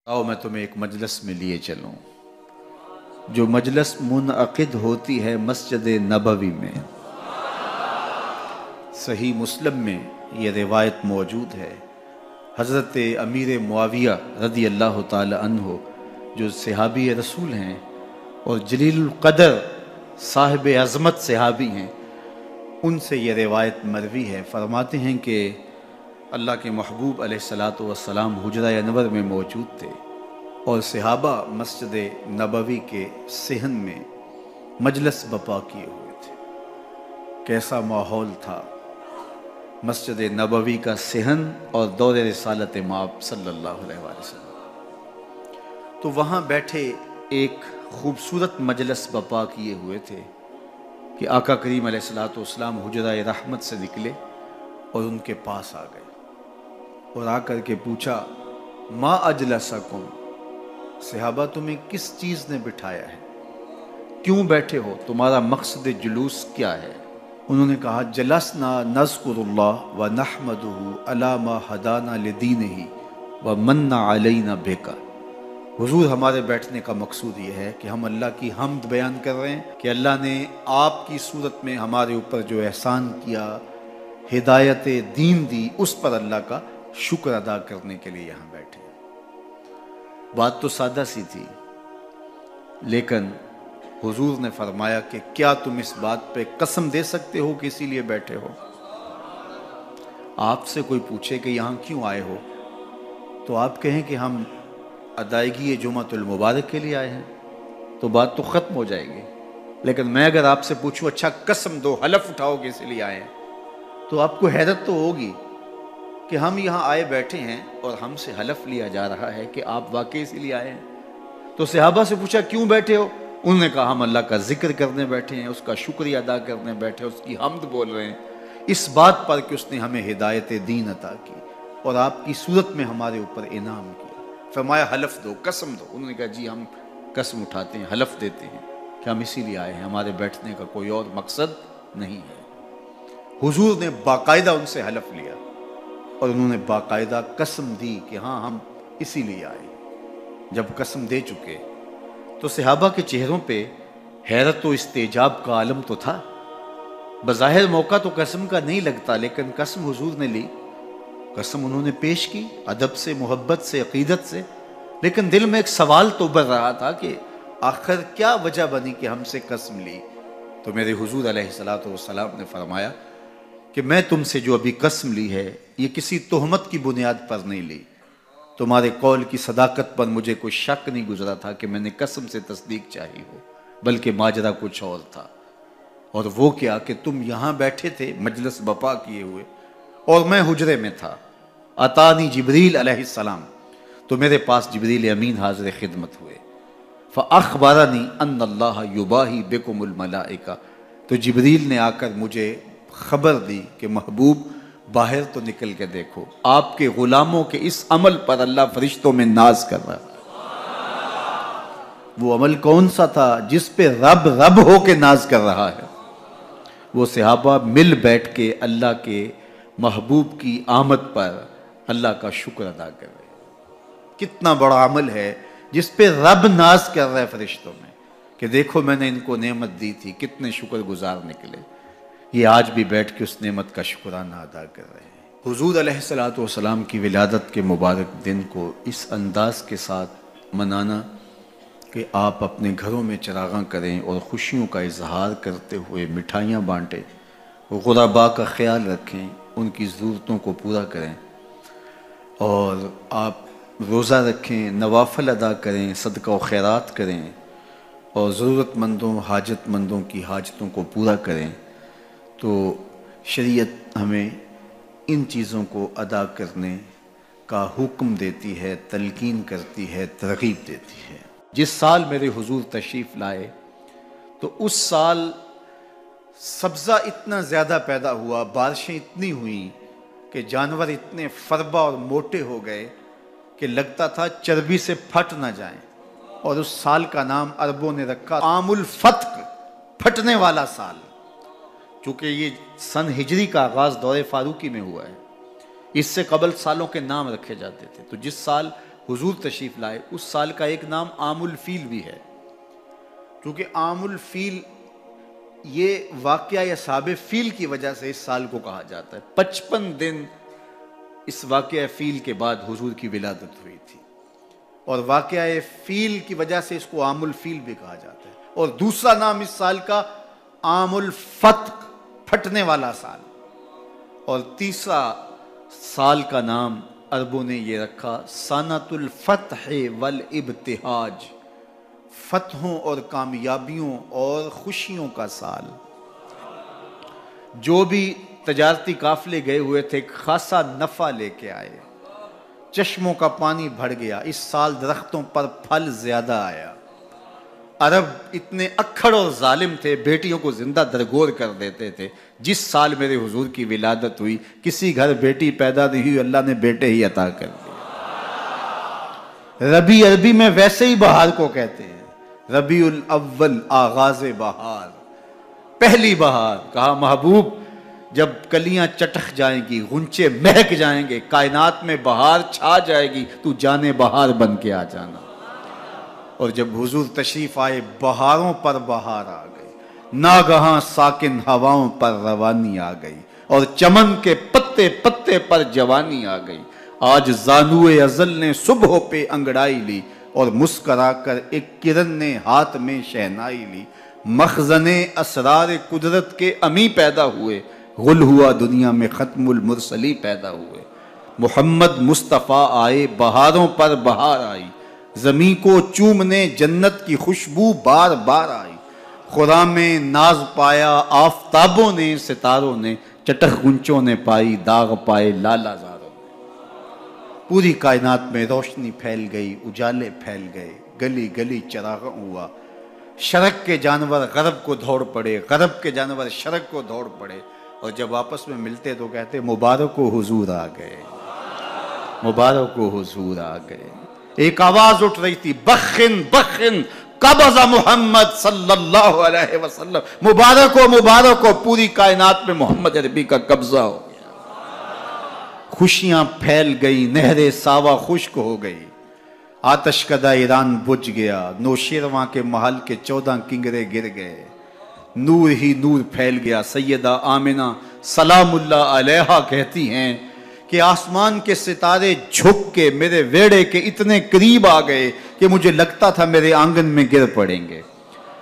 आओ मैं तुम्हें एक मजलिस में लिए चलूं, जो मजलिस मुनअक़िद होती है मस्जिद नबवी में। सही मुस्लिम में ये रिवायत मौजूद है। हज़रत अमीर मुआविया रज़ी अल्लाह ताला अन्हो, जो सहाबी रसूल हैं और जलीलुल क़दर साहिब अज़मत सहाबी हैं, उनसे ये रिवायत मरवी है। फरमाते हैं कि अल्लाह के महबूब अलैहिस्सलातु वस्सलाम हुजरा अनवर में मौजूद थे और सहाबा मस्जिद नबवी के सहन में मजलिस बपा किए हुए थे। कैसा माहौल था मस्जिद नबवी का सहन और दौरे रिसालत माब सल्लल्लाहु अलैहि वसल्लम। तो वहाँ बैठे एक खूबसूरत मजलिस बपा किए हुए थे कि आका करीम अलैहिस्सलातु वस्सलाम हुजरा रहमत से निकले और उनके पास आ गए और आकर के पूछा, मा अजलसकुम, सहाबा तुम्हें किस चीज़ ने बिठाया है, क्यों बैठे हो, तुम्हारा मकसद जुलूस क्या है। उन्होंने कहा, जलसना नज़कुरुल्लाह व नहमदुहु अला मा हदाना लिदीनिही व मन्ना अलैना बेका। हुजूर, हमारे बैठने का मकसूद ये है कि हम अल्लाह की हम्द बयान कर रहे हैं कि अल्लाह ने आपकी सूरत में हमारे ऊपर जो एहसान किया, हिदायत दीन दी, उस पर अल्लाह का शुक्र अदा करने के लिए यहाँ बैठे। बात तो सादा सी थी, लेकिन हुजूर ने फरमाया कि क्या तुम इस बात पे कसम दे सकते हो कि इसीलिए बैठे हो। आपसे कोई पूछे कि यहाँ क्यों आए हो, तो आप कहें कि हम अदायगी जुमातुल मुबारक के लिए आए हैं, तो बात तो ख़त्म हो जाएगी। लेकिन मैं अगर आपसे पूछूं, अच्छा कसम दो, हलफ उठाओ कि इसलिए आए हैं, तो आपको हैरत तो होगी कि हम यहाँ आए बैठे हैं और हमसे हलफ लिया जा रहा है कि आप वाकई इसीलिए आए हैं। तो सहाबा से पूछा, क्यों बैठे हो। उन्होंने कहा, हम अल्लाह का जिक्र करने बैठे हैं, उसका शुक्रिया अदा करने बैठे हैं, उसकी हम्द बोल रहे हैं, इस बात पर कि उसने हमें हिदायत दीन अता की और आपकी सूरत में हमारे ऊपर इनाम किया। फरमाया, हलफ दो, कसम दो। उन्होंने कहा, जी हम कसम उठाते हैं, हलफ देते हैं कि हम इसीलिए आए हैं, हमारे बैठने का कोई और मकसद नहीं है। हुजूर ने बाकायदा उनसे हलफ लिया और उन्होंने बाकायदा कसम दी कि हाँ हम इसीलिए आए। जब कसम दे चुके तो सहाबा के चेहरों पे हैरत व इस्तेजाब का आलम तो था। बज़ाहिर मौका तो कसम का नहीं लगता, लेकिन कसम हुजूर ने ली, कसम उन्होंने पेश की अदब से, मोहब्बत से, अकीदत से। लेकिन दिल में एक सवाल तो उभर रहा था कि आखिर क्या वजह बनी कि हमसे कसम ली। तो मेरे हुजूर अलैहिस्सलातु वस्सलाम ने फरमाया कि मैं तुमसे जो अभी कसम ली है, ये किसी तोहमत की बुनियाद पर नहीं ली। तुम्हारे कौल की सदाकत पर मुझे कोई शक नहीं गुजरा था कि मैंने कसम से तस्दीक चाही हो, बल्कि माजरा कुछ और था। और वो क्या कि तुम यहाँ बैठे थे मजलिस बपा किए हुए और मैं हुजरे में था। अतानी जिब्रील अलैहिस्सलाम, तो मेरे पास जिब्रील अमीन हाज़िर खिदमत हुए। फ़अख़बरनी अन्नल्लाह युबाही बिकुमुल मलाइका, तो जिब्रील ने आकर मुझे खबर दी कि महबूब बाहर तो निकल के देखो, आपके गुलामों के इस अमल पर अल्लाह फरिश्तों में नाज कर रहा है। वो अमल कौन सा था जिस पे रब रब हो के नाज कर रहा है। वो सहाबा मिल बैठ के अल्लाह के महबूब की आमद पर अल्लाह का शुक्र अदा कर रहे। कितना बड़ा अमल है जिस पे रब नाज कर रहा है फरिश्तों में कि देखो मैंने इनको नेमत दी थी, कितने शुक्रगुजार निकले। ये आज भी बैठ के उस नेमत का शुक्राना अदा कर रहे हैं। हुजूर अलैहिस्सलातु वस्सलाम की विलादत के मुबारक दिन को इस अंदाज के साथ मनाना कि आप अपने घरों में चरागां करें और खुशियों का इजहार करते हुए मिठाइयाँ बांटें, गुरबा का ख्याल रखें, उनकी ज़रूरतों को पूरा करें और आप रोज़ा रखें, नवाफल अदा करें, सदका व खैरात करें और ज़रूरतमंदों, हाजतमंदों की हाजतों को पूरा करें, तो शरीयत हमें इन चीज़ों को अदा करने का हुक्म देती है, तलकीन करती है, तरगीब देती है। जिस साल मेरे हुजूर तशरीफ़ लाए तो उस साल सब्ज़ा इतना ज़्यादा पैदा हुआ, बारिशें इतनी हुई कि जानवर इतने फरबा और मोटे हो गए कि लगता था चर्बी से फट ना जाएं। और उस साल का नाम अरबों ने रखा आमुल फत्क, फटने वाला साल। चूँकि ये सन हिजरी का आगाज़ दौरे फारूकी में हुआ है, इससे कबल सालों के नाम रखे जाते थे। तो जिस साल حضور تشریف لائے، اس سال کا ایک نام عام الفیل بھی ہے، کیونکہ عام الفیل یہ واقعہ اصحاب فیل کی وجہ سے اس سال کو کہا جاتا ہے۔ 55 دن اس واقعہ فیل کے بعد حضور کی ولادت ہوئی تھی، اور واقعہ فیل کی وجہ سے اس کو عام الفیل بھی کہا جاتا ہے۔ اور دوسرا نام اس سال کا عام الفتق، پھٹنے والا سال، اور تیسرا سال کا نام عربوں نے یہ رکھا سنۃ الفتح والابتہاج، فتحوں اور کامیابیوں اور خوشیوں کا سال۔ جو بھی تجارتی قافلے گئے ہوئے تھے خاصا نفع لے کے آئے، چشموں کا پانی بڑھ گیا، اس سال درختوں پر پھل زیادہ آیا۔ عرب اتنے اکھڑ اور ظالم تھے، بیٹیوں کو زندہ درگور کر دیتے تھے۔ جس سال میرے حضور کی ولادت ہوئی، کسی گھر بیٹی پیدا نہیں ہوئی، اللہ نے بیٹے ہی عطا کر دیے۔ ربیع عربی میں ویسے ہی بہار کو کہتے ہیں، ربیع الاول آغاز بہار، پہلی بہار۔ کہا محبوب جب کلیاں چٹخ جائیں گی، غنچے مہک جائیں گے، کائنات میں بہار چھا جائے گی، تو جانے بہار بن کے آ جانا۔ اور جب حضور تشریف آئے، بہاروں پر بہار آ گئی، ناگہاں ساکن ہواؤں پر روانی آ گئی، اور چمن کے پتے پتے پر جوانی آ گئی۔ آج زانوئے ازل نے صبح پہ انگڑائی لی، اور مسکرا کر ایک کرن نے ہاتھ میں شہنائی لی۔ مخزن اسرار قدرت کے امی پیدا ہوئے، غل ہوا دنیا میں ختم المرسلی پیدا ہوئے۔ محمد مصطفیٰ آئے، بہاروں پر بہار آئی، زمین کو چومنے جنت کی خوشبو بار بار آئی۔ خرام میں ناز پایا آفتابوں نے، ستاروں نے، چٹخ گنچوں نے پائی، داغ پائے لالا زاروں نے۔ پوری کائنات میں روشنی پھیل گئی، اجالے پھیل گئے، گلی گلی چراغاں ہوا۔ شرق کے جانور غرب کو دوڑ پڑے، غرب کے جانور شرق کو دوڑ پڑے، اور جب آپس میں ملتے تو کہتے مبارک و حضور آ گئے، مبارک و حضور آ گئے۔ ایک آواز اٹھ رہی تھی، بخن بخن قبض محمد صلی اللہ علیہ وسلم، مبارک ہو مبارک ہو، پوری کائنات میں محمد عربی کا قبضہ ہو گیا۔ خوشیاں پھیل گئی، نہر ساوا خشک ہو گئی، آتش کدہ ایران بجھ گیا، نوشیرواں کے محل کے 14 کنگرے گر گئے، نور ہی نور پھیل گیا۔ سیدہ آمنہ سلام اللہ علیہا کہتی ہیں کہ آسمان کے ستارے جھک کے میرے ویڑے کے اتنے قریب آ گئے کہ مجھے لگتا تھا میرے آنگن میں گر پڑیں گے۔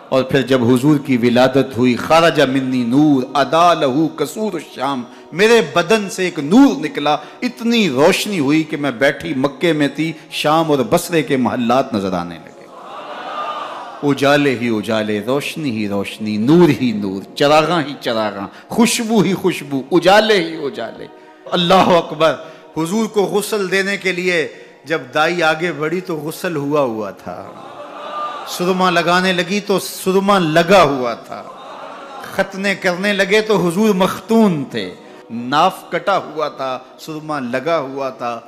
اور پھر جب حضور کی ولادت ہوئی، خرج منی نور ادا لہو قصور الشام، میرے بدن سے ایک نور نکلا، اتنی روشنی ہوئی کہ میں بیٹھی مکے میں تھی، شام اور بصرے کے محلات نظر آنے لگے۔ اجالے ہی اجالے، روشنی ہی روشنی، نور ہی نور، چراغاں ہی چراغاں، خوشبو ہی خوشبو، اجالے ہی اجالے۔ اللہ اکبر۔ حضور کو غسل دینے کے لیے جب دائی آگے بڑھی تو غسل ہوا تھا، سرما لگانے لگی تو سرما لگا ہوا تھا، ختنے کرنے لگے تو حضور مختون تھے، ناف کٹا ہوا تھا، سرما لگا ہوا تھا،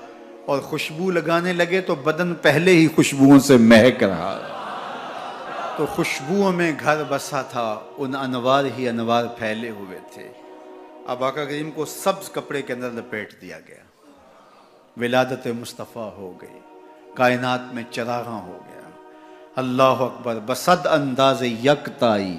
اور خوشبو لگانے لگے تو بدن پہلے ہی خوشبوؤں سے مہک رہا، تو خوشبوؤں میں گھر بسا تھا، ان انوار ہی انوار پھیلے ہوئے تھے۔ اب آقا کریم کو سبز کپڑے کے اندر لپیٹ دیا گیا، ولادت مصطفیٰ ہو گئی، کائنات میں چراغاں ہو گیا۔ اللہ اکبر۔ بصد انداز یکتائی